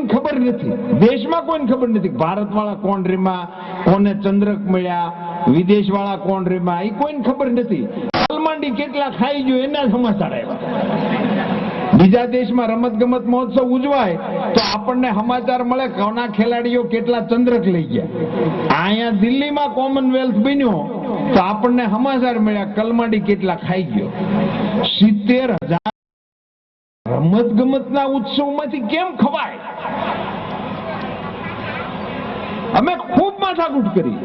કોઈને ખબર નથી, દેશમાં કોઈને ખબર નથી ભારતવાળા કોણ રીમાં, કોને ચંદ્રક મળ્યા, વિદેશવાળા કોણ રીમાં, એ કોઈને ખબર નથી. કલમાંડી કેટલા ખાઈ ગયો એના સમાચાર આવ્યા. બીજા દેશમાં રમત ગમત મહોત્સવ ઉજવાય તો આપણને સમાચાર મળે કોના ખેલાડીઓ કેટલા ચંદ્રક લઈ ગયા. અહીંયા દિલ્હીમાં કોમનવેલ્થ બન્યો તો આપણને સમાચાર મળ્યા કલમાંડી કેટલા ખાઈ ગયો. 70,000 રમત ગમતના ઉત્સવમાંથી કેમ ખવાય? અમે ખૂબ માથાકૂટ કરી,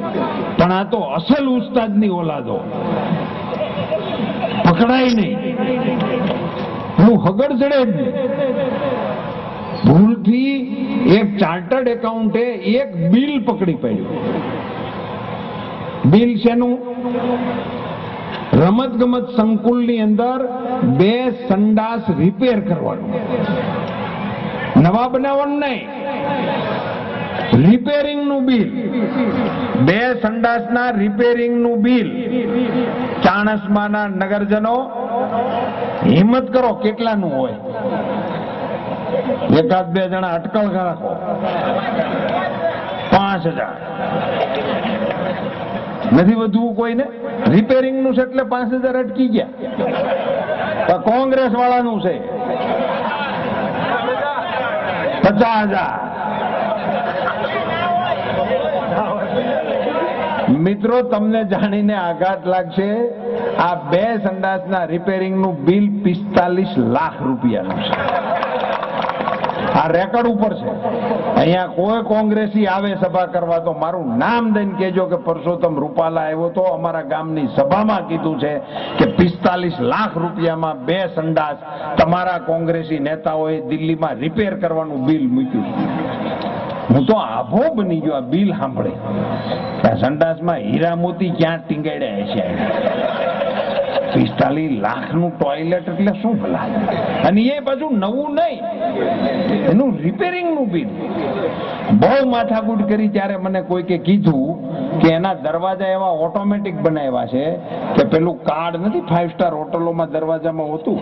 પણ આ તો અસલ ઉસ્તાદની ઓલાદો પકડાય નહીં. હું હગડ ચડે જ નહીં. ભૂલથી એક ચાર્ટર્ડ એકાઉન્ટે એક બિલ પકડી પાડ્યું. બિલ શેનું? રમત ગમત સંકુલની અંદર 2 સંડાસ રિપેર કરવાનું, નવા બનાવવાનું નહીં, રિપેરિંગ નું બિલ. 2 સંડાસના રિપેરિંગ નું બિલ. ચાણસ્માના નગરજનો હિંમત કરો કેટલાનું હોય? એકાદ 2 જણા અટકળ રાખો. 5,000 નથી વધવું કોઈને. રિપેરિંગ નું છે એટલે 5,000 અટકી ગયા. કોંગ્રેસ વાળાનું છે 50,000. મિત્રો તમને જાણીને આઘાત લાગશે, આ 2 સંડાસના રિપેરિંગ નું બિલ 45 લાખ રૂપિયાનું છે. આ રેકોર્ડ ઉપર છે. અહીંયા કોઈ કોંગ્રેસી આવે સભા કરવા તો મારું નામ દઈને કહેજો કે પરસોત્તમ રૂપાલા આવ્યો તો અમારા ગામની સભામાં કીધું છે કે 45 લાખ રૂપિયામાં 2 સંડાસ તમારા કોંગ્રેસી નેતાઓએ દિલ્હીમાં રિપેર કરવાનું બિલ મૂક્યું. હું તો આભો બની ગયો આ બિલ સાંભળે. સંડાસમાં હીરા મોતી ક્યાં ટીંગાડ્યા છે? 45 લાખનું ટોયલેટ એટલે શું ભલા? અને એ પાછું નવું નહીં, એનું રિપેરિંગ નું બિલ. બહુ માથાકૂટ કરી ત્યારે મને કોઈકે કીધું કે એના દરવાજા એવા ઓટોમેટિક બનાવ્યા છે કે પેલું કાર્ડ નથી 5 સ્ટાર હોટલોમાં દરવાજામાં હોતું,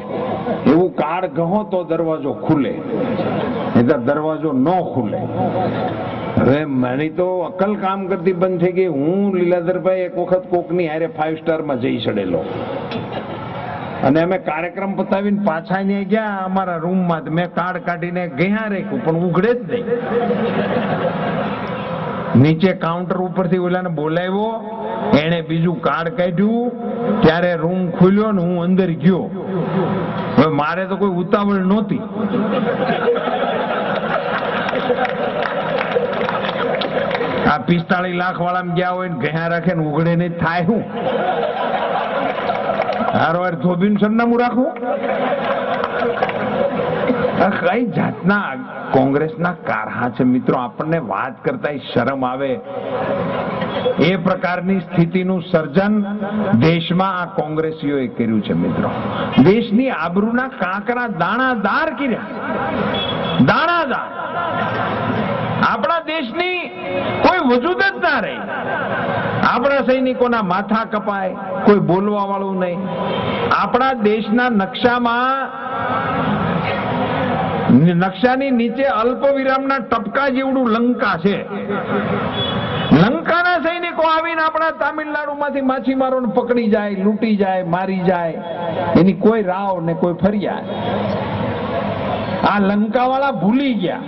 એવું કાર્ડ ગહો તો દરવાજો ખુલે, નહીંતર દરવાજો ન ખુલે. હવે મારી તો અકલ કામ કરતી બંધ થઈ ગઈ. હું લીલાધરભાઈ એક વખત કોકની હારે 5 સ્ટારમાં જઈ ચડેલો અને અમે કાર્યક્રમ પતાવીને પાછા અહીંયા ગયા અમારા રૂમમાં. મેં કાર્ડ કાઢીને ગયા રાખ્યું પણ ઉઘડે જ નહીં. નીચે કાઉન્ટર ઉપરથી ઓલાને બોલાવ્યો, એને બીજું કાર્ડ કાઢ્યું, ત્યારે રૂમ ખુલ્યો ને હું અંદર ગયો. હવે મારે તો કોઈ ઉતાવળ નહોતી. આ 45 લાખ વાળા ગયા હોય ને ગયા રાખે ને ઉઘડે નહીં થાય શું? હારવાર ધોબીનું સરનામું રાખવું? કઈ જાતના કોંગ્રેસના કારહા છે મિત્રો. આપણને વાત કરતા શરમ આવે. એ પ્રકારની સ્થિતિનું સર્જન દેશમાં આ કોંગ્રેસીઓએ કર્યું છે મિત્રો. દેશની આબરૂના કાંકરા દાણાદાર કર્યા, દાણાદાર. આપણા દેશની કોઈ વજૂદ જ ના રહી. આપણા સૈનિકોના માથા કપાય, કોઈ બોલવા વાળું નહીં. આપણા દેશના નકશાની નીચે અલ્પ વિરામના ટપકા જેવડું લંકા છે. લંકાના સૈનિકો આવીને આપણા તામિલનાડુમાંથી માછીમારોને પકડી જાય, લૂંટી જાય, મારી જાય, એની કોઈ રાવ ને કોઈ ફરિયાદ. આ લંકા વાળા ભૂલી ગયા.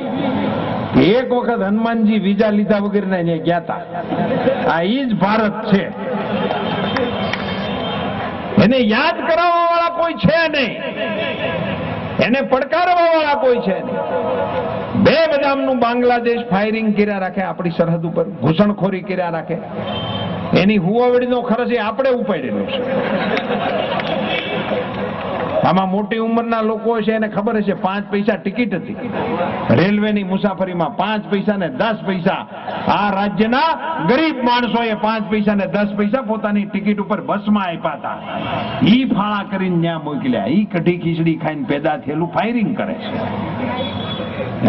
એક વખત હનુમાનજી વિઝા લીધા વગર ને ગયા હતા. આ ઈ જ ભારત છે. એને યાદ કરાવવા વાળા કોઈ છે નહીં, એને પડકારવા વાળા કોઈ છે નહીં. 2 બદામનું બાંગ્લાદેશ ફાયરિંગ કર્યા રાખે આપણી સરહદ ઉપર, ઘૂસણખોરી કર્યા રાખે. એની હુવાવડીનો ખર્ચ આપણે ઉપાડેલો છે. આમાં મોટી ઉંમરના લોકો છે એને ખબર હશે 5 પૈસા ટિકિટ હતી રેલવેની મુસાફરીમાં. 5 પૈસા ને 10 પૈસા આ રાજ્યના ગરીબ માણસોએ 5 પૈસા ને 10 પૈસા પોતાની ટિકિટ ઉપર બસમાં આપ્યા હતા. ઈ ફાળા કરીને ત્યાં મોકલ્યા. ઈ કઢી ખીચડી ખાઈને પેદા થયેલું ફાયરિંગ કરે છે.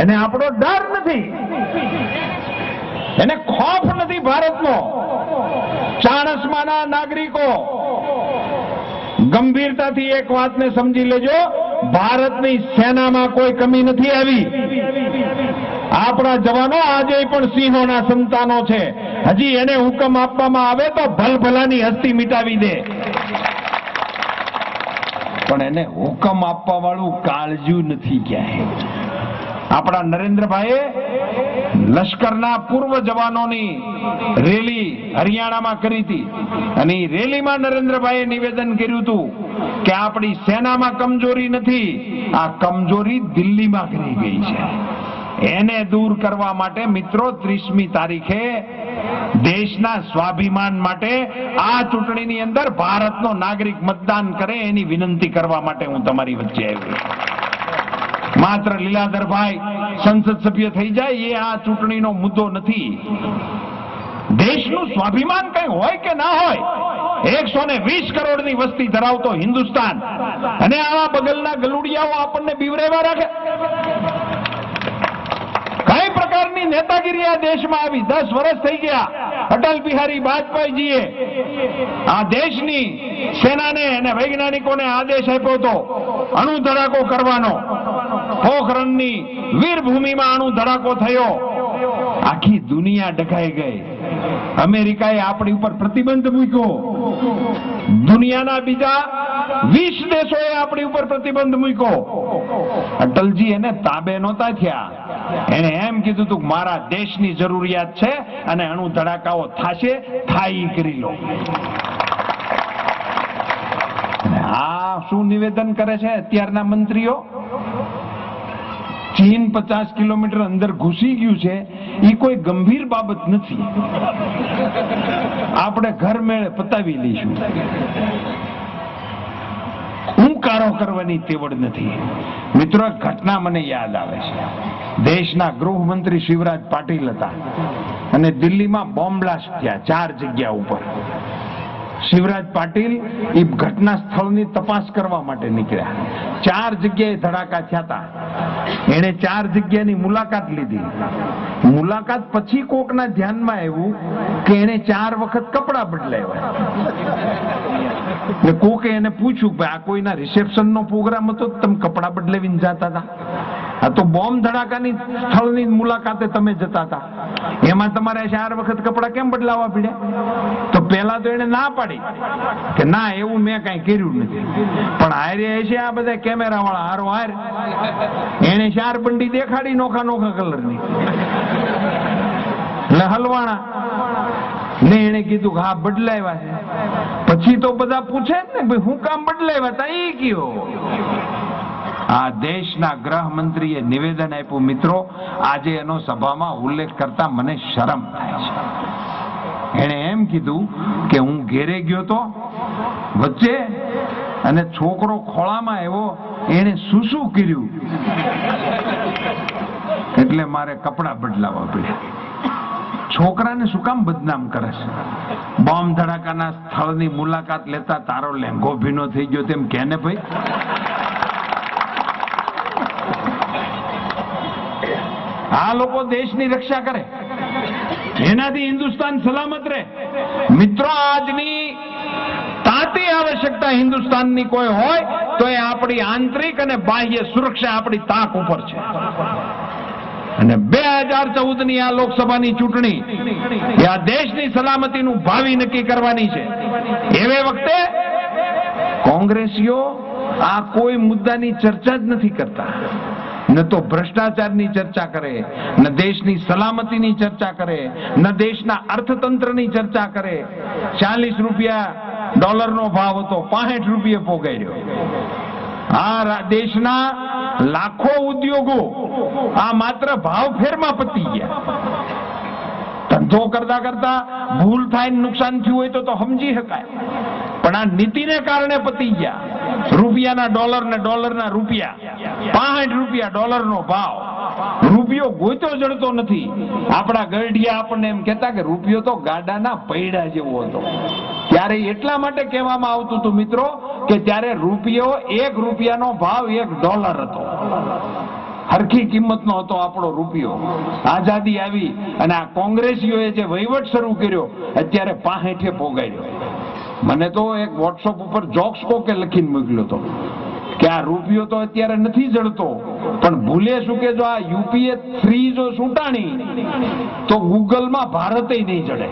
એને આપણો ડર નથી, એને ખોફ નથી ભારતનો. ચાણસ્માના નાગરિકો ગંભીરતાથી એક વાતને સમજી લેજો, ભારતની સેનામાં કોઈ કમી નથી આવી. આપણા જવાનો આજે પણ સિંહોના સંતાનો છે. હજી એને હુકમ આપવામાં આવે તો ભલભલાની હસ્તી મિટાવી દે, પણ એને હુકમ આપવા વાળું કાળજ્યું નથી ક્યાંય. આપણા નરેન્દ્રભાઈએ લશ્કરના પૂર્વ જવાનોની રેલી હરિયાણામાં કરી હતી અને એ રેલીમાં નરેન્દ્રભાઈએ નિવેદન કર્યું હતું કે આપણી સેનામાં કમજોરી નથી, આ કમજોરી દિલ્હીમાં કરી ગઈ છે. એને દૂર કરવા માટે મિત્રો 30મી તારીખે દેશના સ્વાભિમાન માટે આ ચૂંટણીની અંદર ભારતનો નાગરિક મતદાન કરે એની વિનંતી કરવા માટે હું તમારી વચ્ચે આવ્યો. માત્ર લીલાધરભાઈ સંસદ સભ્ય થઈ જાય એ આ ચૂંટણીનો મુદ્દો નથી. દેશનું સ્વાભિમાન કઈ હોય કે ના હોય, 120 કરોડની વસ્તી ધરાવતો હિન્દુસ્તાન અને આવા બગલના ગલુડિયાઓ આપણને બીવરેવા રાખે. કઈ પ્રકારની નેતાગીરી આ દેશમાં આવી? 10 વર્ષ થઈ ગયા અટલ બિહારી વાજપેયીજીએ આ દેશની સેનાને અને વૈજ્ઞાનિકોને આદેશ આપ્યો હતો અણુ ધડાકો કરવાનો. પોખરણની વીરભૂમિમાં અણુ ધડાકો થયો, આખી દુનિયા ડઘાઈ ગઈ. અમેરિકાએ આપણી ઉપર પ્રતિબંધ મૂક્યો, દુનિયાના બીજા 20 દેશોએ આપણી ઉપર પ્રતિબંધ મૂક્યો. અટલજી એને તાબે નહોતા થયા. એને એમ કીધું હતું કે મારા દેશની જરૂરિયાત છે અને અણુ ધડાકાઓ થાશે, થાય કરી લો. આ શું નિવેદન કરે છે અત્યારના મંત્રીઓ? ચીન 50 કિલોમીટર અંદર ઘૂસી ગયું છે એ કોઈ ગંભીર બાબત નથી, આપણે ઘર મેળે પતાવી લઈશું. હુંકારો કરવાની તેવડ નથી. મિત્રો, ઘટના મને યાદ આવે છે. દેશના ગૃહમંત્રી શિવરાજ પાટીલ હતા અને દિલ્હીમાં બોમ્બ બ્લાસ્ટ થયા 4 જગ્યા ઉપર. શિવરાજ પાટીલ એ ઘટના સ્થળની તપાસ કરવા માટે નીકળ્યા. 4 જગ્યાએ ધડાકા થયા હતા. એને 4 જગ્યાની મુલાકાત લીધી. મુલાકાત પછી કોકના ધ્યાનમાં આવ્યું કે એને 4 વખત કપડાં બદલાવ્યા. કોકે એને પૂછ્યું કે આ કોઈના રિસેપ્શન નો પ્રોગ્રામ હતો, તમે કપડાં બદલાવીને જતા હતા? આ તો બોમ્બ ધડાકાની સ્થળની મુલાકાતે તમે જતા હતા, એમાં તમારે 4 વખત કપડાં કેમ બદલાવવા પડ્યા? તો પેલા તો એને ના પાડી કે ના, એવું મેં કઈ કર્યું નથી. પણ હારે છે આ બધા કેમેરા વાળા હારો હાર, એને 4 બંડી દેખાડી નોખા નોખા કલરની, એટલે હલવાણા ને એને કીધું કે હા બદલાવ્યા છે. પછી તો બધા પૂછે ને ભાઈ હું કામ બદલાવ્યા તા એ કયો? આ દેશના ગૃહમંત્રીએ નિવેદન આપ્યું. મિત્રો, આજે એનો સભામાં ઉલ્લેખ કરતા મને શરમ થાય છે. એને એમ કીધું કે હું ઘેરે ગયો તો વચ્ચે અને છોકરો ખોળામાં આવ્યો, એને શું કર્યું એટલે મારે કપડાં બદલાવવા પડ્યા. છોકરાને શું કામ બદનામ કરે છે? બોમ્બ ધડાકાના સ્થળની મુલાકાત લેતા તારો લેંઘો ભીનો થઈ ગયો તેમ કે ને ભાઈ. આ લોકો દેશની રક્ષા કરે, એનાથી હિન્દુસ્તાન સલામત રહે. મિત્રો, આજની તાતી આવશ્યકતા હિન્દુસ્તાનની કોઈ હોય તો એ આપણી આંતરિક અને બાહ્ય સુરક્ષા આપણી તાક ઉપર છે. અને 2014ની આ લોકસભાની ચૂંટણી એ આ દેશની સલામતીનું ભાવિ નક્કી કરવાની છે. એવે વખતે કોંગ્રેસીઓ આ કોઈ મુદ્દાની ચર્ચા જ નથી કરતા. ન તો ભ્રષ્ટાચારની ચર્ચા કરે, ન દેશની સલામતીની ચર્ચા કરે, ન દેશના અર્થતંત્રની ચર્ચા કરે. 40 રૂપિયા ડોલરનો ભાવ હતો, 65 રૂપિયે પોગાડ્યો. આ દેશના લાખો ઉદ્યોગો આ માત્ર ભાવ ફેરમાં પતી ગયા. ધંધો કરતા કરતા ભૂલ થાય, નુકસાન થયું હોય તો સમજી શકાય, પણ આ નીતિને કારણે પતી ગયા. રૂપિયાના ડોલર ને ડોલરના રૂપિયા, 65 રૂપિયા ડોલરનો ભાવ. રૂપિયો ગોઈતો જડતો નથી. આપણા ગરડિયા આપણને એમ કહેતા કે રૂપિયો તો ગાડાના પૈડા જેવો હતો. ત્યારે એટલા માટે કહેવામાં આવતું હતું મિત્રો કે ત્યારે રૂપિયો 1 રૂપિયાનો ભાવ $1 હતો. હરખી કિંમતનો હતો આપણો રૂપિયો. આઝાદી આવી અને આ કોંગ્રેસીઓએ જે વહીવટ શરૂ કર્યો, અત્યારે 65 પોગાડ્યો. મને તો એક વોટ્સઅપ ઉપર જોક્સ કોકે લખીને મોકલ્યો હતો કે આ રૂપિયો તો અત્યારે નથી જડતો, પણ ભૂલે શું કે જો આ યુપીએ 3 જો છૂટાણી તો ગૂગલમાં ભારતે નહીં જડે.